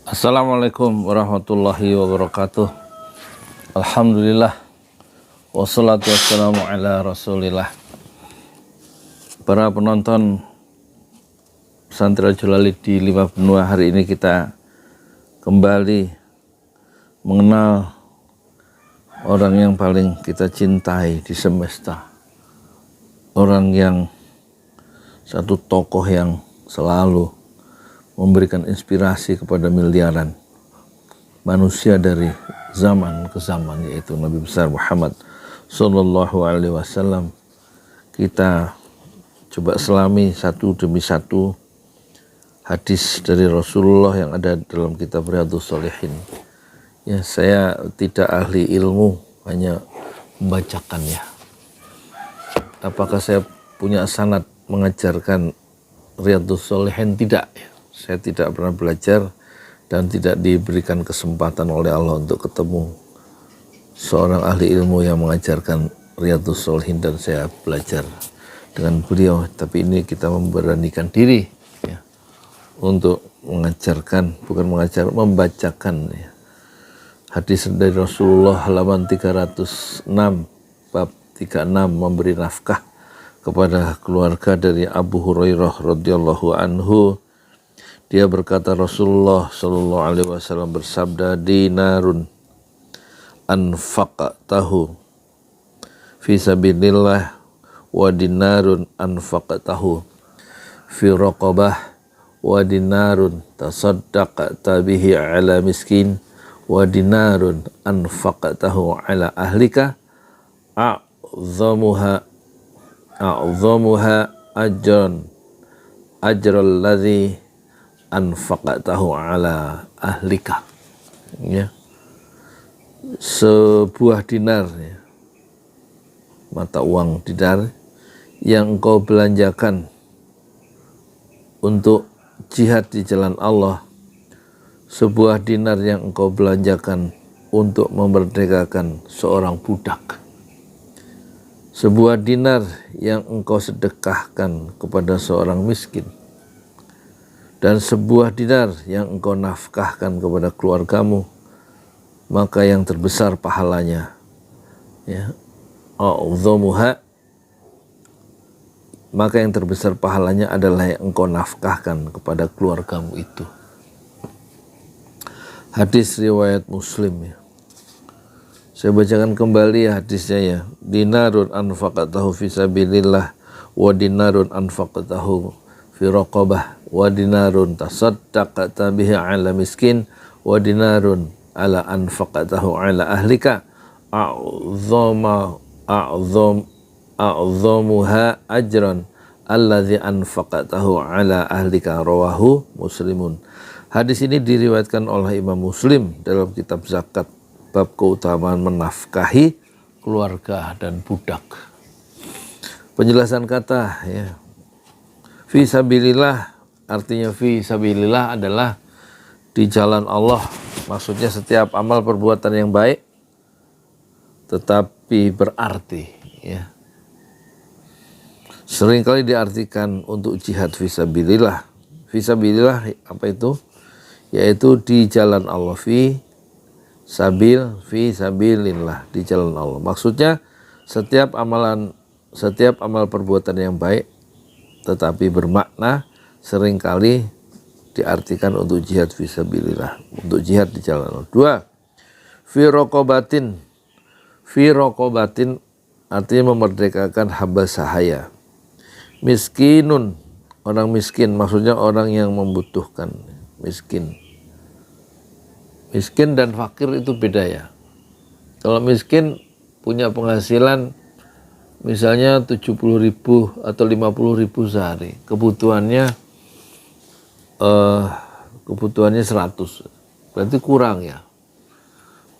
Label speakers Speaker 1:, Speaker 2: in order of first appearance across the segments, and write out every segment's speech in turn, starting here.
Speaker 1: Assalamualaikum warahmatullahi wabarakatuh. Alhamdulillah wassalatu wassalamu ala rasulillah. Para penonton Pesantren Jalalain di 5 benua, hari ini kita kembali mengenal orang yang paling kita cintai di semesta. Orang yang satu tokoh yang selalu memberikan inspirasi kepada miliaran manusia dari zaman ke zaman, yaitu Nabi besar Muhammad Sallallahu Alaihi Wasallam. Kita coba selami satu demi satu hadis dari Rasulullah yang ada dalam kitab Riyadhus Shalihin. Ya, saya tidak ahli ilmu, hanya membacakannya. Apakah saya punya sanad mengajarkan Riyadhus Shalihin? Tidak. Saya tidak pernah belajar dan tidak diberikan kesempatan oleh Allah untuk ketemu seorang ahli ilmu yang mengajarkan Riyadhus Shalihin dan saya belajar dengan beliau. Tapi ini kita memberanikan diri ya, untuk mengajarkan, bukan mengajar, membacakan ya. Hadis dari Rasulullah halaman 306 bab 36, memberi nafkah kepada keluarga, dari Abu Hurairah radhiyallahu anhu. Dia berkata, Rasulullah Shallallahu Alaihi Wasallam bersabda, dinarun anfaqtahu fi sabilillah wa dinarun anfaqtahu fi raqabah wa dinarun tasaddaqta bihi ala miskin wa dinarun anfaqtahu ala ahlika a'zamuha ajral ladzi anfaqtahu ala ahlika. Ya. Sebuah dinar ya, mata uang dinar yang engkau belanjakan untuk jihad di jalan Allah, sebuah dinar yang engkau belanjakan untuk memerdekakan seorang budak, sebuah dinar yang engkau sedekahkan kepada seorang miskin, dan sebuah dinar yang engkau nafkahkan kepada keluargamu, maka yang terbesar pahalanya ya, maka yang terbesar pahalanya adalah yang engkau nafkahkan kepada keluargamu itu. Hadis riwayat Muslim ya. Saya bacakan kembali hadisnya ya. Dinarun anfaqtahu fi sabilillah wa dinarun anfaqtahu fi raqabah wa dinarun tasaddaqta bihi ala miskin wa dinarun ala anfaqtahu ala ahlika a'zamuha ajran alladzi anfaqtahu ala ahlika, rawahu Muslimun. Hadis ini diriwayatkan oleh Imam Muslim dalam kitab zakat bab keutamaan menafkahi keluarga dan budak. Penjelasan kata ya, fi sabilillah, artinya fi sabilillah adalah di jalan Allah. Maksudnya setiap amal perbuatan yang baik tetapi berarti ya. Seringkali diartikan untuk jihad fi sabilillah. Fi sabilillah apa itu? Yaitu di jalan Allah. Fi sabilillah, di jalan Allah. Maksudnya setiap amal perbuatan yang baik tetapi bermakna seringkali diartikan untuk jihad fisabilillah, untuk jihad di jalan Allah. 2. Fi raqabatin artinya memerdekakan hamba sahaya. Miskinun, orang miskin, maksudnya orang yang membutuhkan, miskin. Miskin dan fakir itu beda ya. Kalau miskin punya penghasilan misalnya 70.000 atau 50.000 sehari, kebutuhannya 100, berarti kurang ya.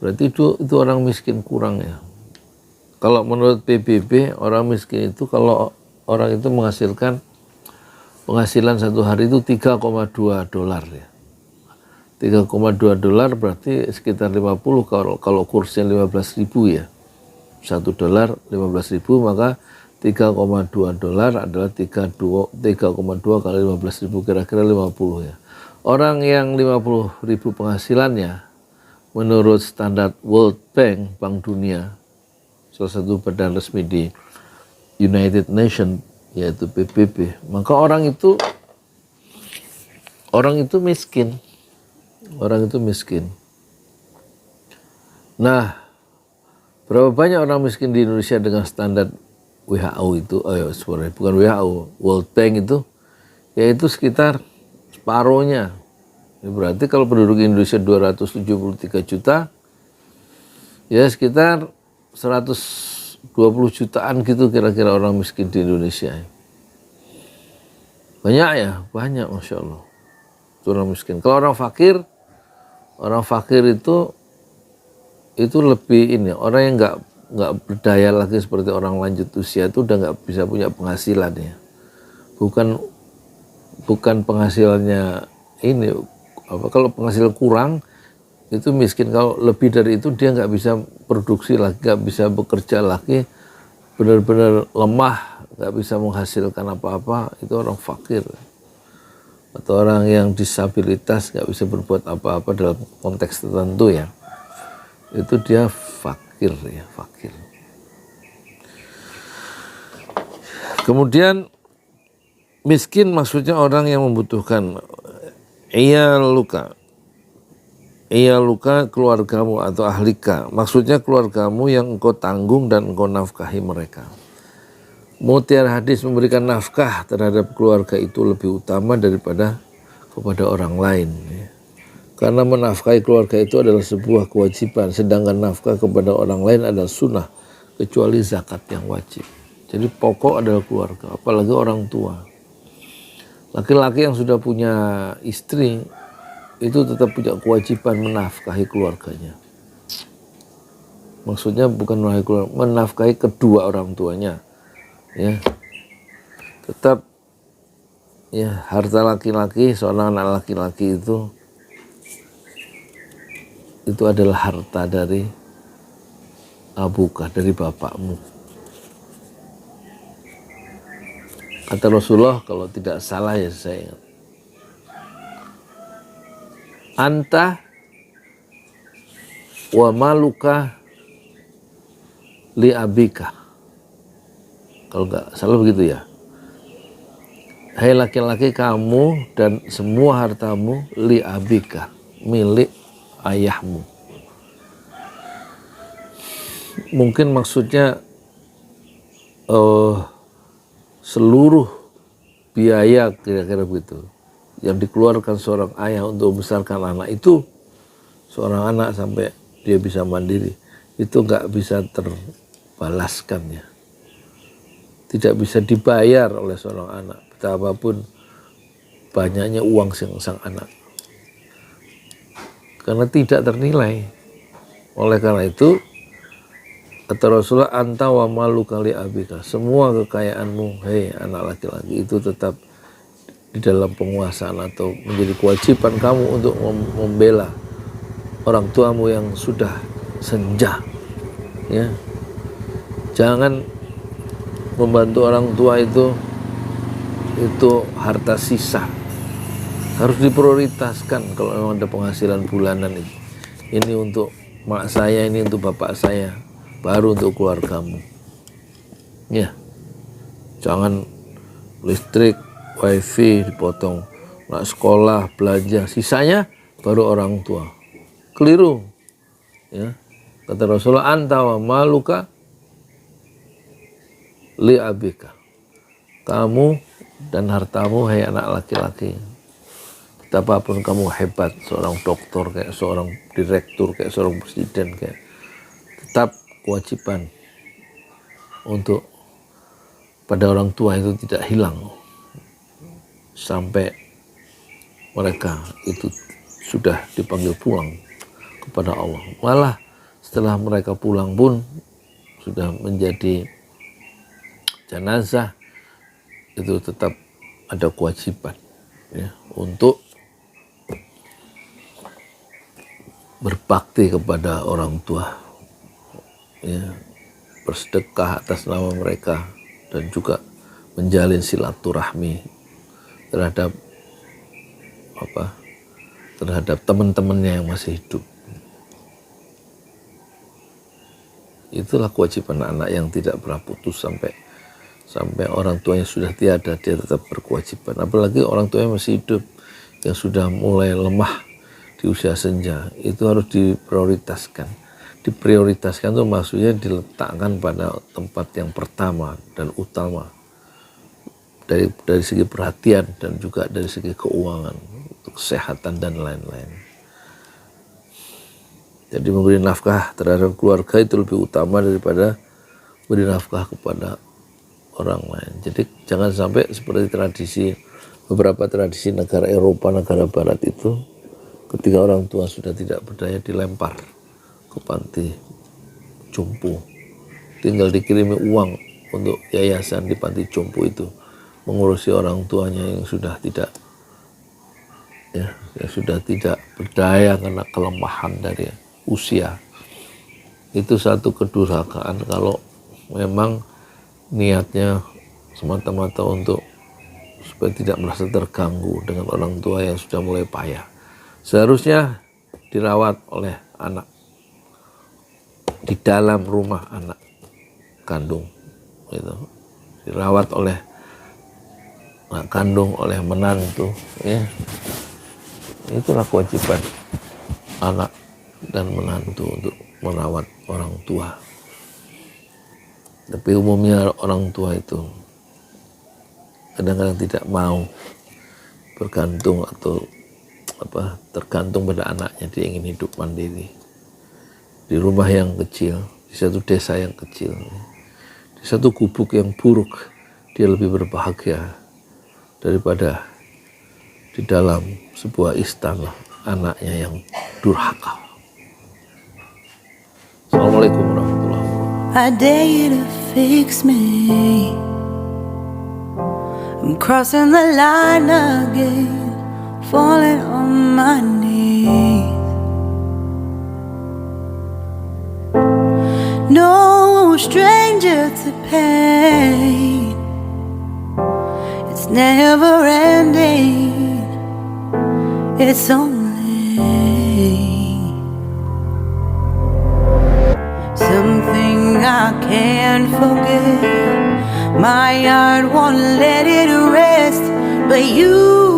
Speaker 1: Berarti itu orang miskin kurang ya. Kalau menurut PBB, orang miskin itu kalau orang itu menghasilkan penghasilan satu hari itu $3,2 ya. $3,2 berarti sekitar 50, kalau kursnya 15.000 ya. $1 15.000, maka $3,2 adalah 3,2 kali 15.000, kira-kira 50 ya. Orang yang 50.000 penghasilannya menurut standar World Bank, Bank Dunia, salah satu badan resmi di United Nations yaitu PBB, maka orang itu miskin. Orang itu miskin. Nah, berapa banyak orang miskin di Indonesia dengan standar WHO itu, bukan WHO, World Bank itu, yaitu sekitar separuhnya. Berarti kalau penduduk Indonesia 273 juta, ya sekitar 120 jutaan gitu kira-kira orang miskin di Indonesia. Banyak ya, banyak Masya Allah. Orang miskin. Kalau orang fakir itu lebih ini, orang yang nggak berdaya lagi seperti orang lanjut usia itu udah nggak bisa punya penghasilan ya. Bukan penghasilannya ini, kalau penghasilan kurang itu miskin. Kalau lebih dari itu dia nggak bisa produksi lagi, nggak bisa bekerja lagi, benar-benar lemah, nggak bisa menghasilkan apa-apa, itu orang fakir. Atau orang yang disabilitas nggak bisa berbuat apa-apa dalam konteks tertentu ya, itu dia fakir ya, fakir. Kemudian miskin maksudnya orang yang membutuhkan. Iyaluka keluargamu atau ahlika, maksudnya keluargamu yang engkau tanggung dan engkau nafkahi mereka. Mutiara hadis memberikan nafkah terhadap keluarga itu lebih utama daripada kepada orang lain. Karena menafkahi keluarga itu adalah sebuah kewajiban, sedangkan nafkah kepada orang lain adalah sunnah, kecuali zakat yang wajib. Jadi pokok adalah keluarga, apalagi orang tua. Laki-laki yang sudah punya istri itu tetap punya kewajiban menafkahi keluarganya. Maksudnya bukan menafkahi kedua orang tuanya. Ya, tetap ya, harta laki-laki, seorang anak laki-laki itu adalah harta dari abuka, dari bapakmu. Kata Rasulullah, kalau tidak salah ya saya ingat, anta wa maluka li abika. Kalau nggak salah begitu ya. Hai laki-laki, kamu dan semua hartamu li abika, milik ayahmu. Mungkin maksudnya seluruh biaya kira-kira begitu yang dikeluarkan seorang ayah untuk membesarkan anak itu, seorang anak sampai dia bisa mandiri, itu nggak bisa terbalaskan ya. Tidak bisa dibayar oleh seorang anak, betapapun banyaknya uang sang anak. Karena tidak ternilai. Oleh karena itu, kata Rasulullah, anta wa malu kali abika. Semua kekayaanmu, hei anak laki-laki, itu tetap di dalam penguasaan atau menjadi kewajiban kamu untuk membela orang tuamu yang sudah senja. Ya. Jangan membantu orang tua itu harta sisa, harus diprioritaskan. Kalau memang ada penghasilan bulanan itu, ini untuk mak saya, ini untuk bapak saya, baru untuk keluargamu ya. Jangan listrik, wifi dipotong, nak sekolah, belanja, sisanya baru orang tua. Keliru ya. Kata Rasulullah, anta wa maluka li abika. Kamu dan hartamu, hai anak laki-laki, betapapun kamu hebat, seorang dokter, kayak seorang direktur, kayak seorang presiden, kayak, tetap kewajiban untuk pada orang tua itu tidak hilang sampai mereka itu sudah dipanggil pulang kepada Allah. Malah setelah mereka pulang pun sudah menjadi jenazah, itu tetap ada kewajiban ya, untuk berbakti kepada orang tua ya, bersedekah atas nama mereka, dan juga menjalin silaturahmi terhadap terhadap teman-temannya yang masih hidup. Itulah kewajiban anak yang tidak pernah putus sampai orang tuanya sudah tiada, dia tetap berkewajiban. Apalagi orang tuanya masih hidup, yang sudah mulai lemah di usia senja, itu harus diprioritaskan. Diprioritaskan itu maksudnya diletakkan pada tempat yang pertama dan utama dari segi perhatian dan juga dari segi keuangan, kesehatan dan lain-lain. Jadi memberi nafkah terhadap keluarga itu lebih utama daripada beri nafkah kepada orang lain. Jadi jangan sampai seperti beberapa tradisi negara Eropa, negara Barat itu, ketika orang tua sudah tidak berdaya dilempar ke panti jompo. Tinggal dikirimi uang untuk yayasan di panti jompo itu mengurusi orang tuanya yang sudah tidak berdaya karena kelemahan dari usia. Itu satu kedurhakaan kalau memang niatnya semata-mata untuk supaya tidak merasa terganggu dengan orang tua yang sudah mulai payah. Seharusnya dirawat oleh anak di dalam rumah anak kandung, gitu. Dirawat oleh anak kandung, oleh menantu, ya. Itulah kewajiban anak dan menantu untuk merawat orang tua. Tapi umumnya orang tua itu kadang-kadang tidak mau bergantung atau tergantung pada anaknya. Dia ingin hidup mandiri di rumah yang kecil, di satu desa yang kecil, di satu gubuk yang buruk. Dia lebih berbahagia daripada di dalam sebuah istana anaknya yang durhaka. Assalamualaikum warahmatullahi wabarakatuh.
Speaker 2: I dare you to fix me. I'm crossing the line again, falling on my knees. No stranger to pain, it's never ending, it's only something I can't forget. My heart won't let it rest, but you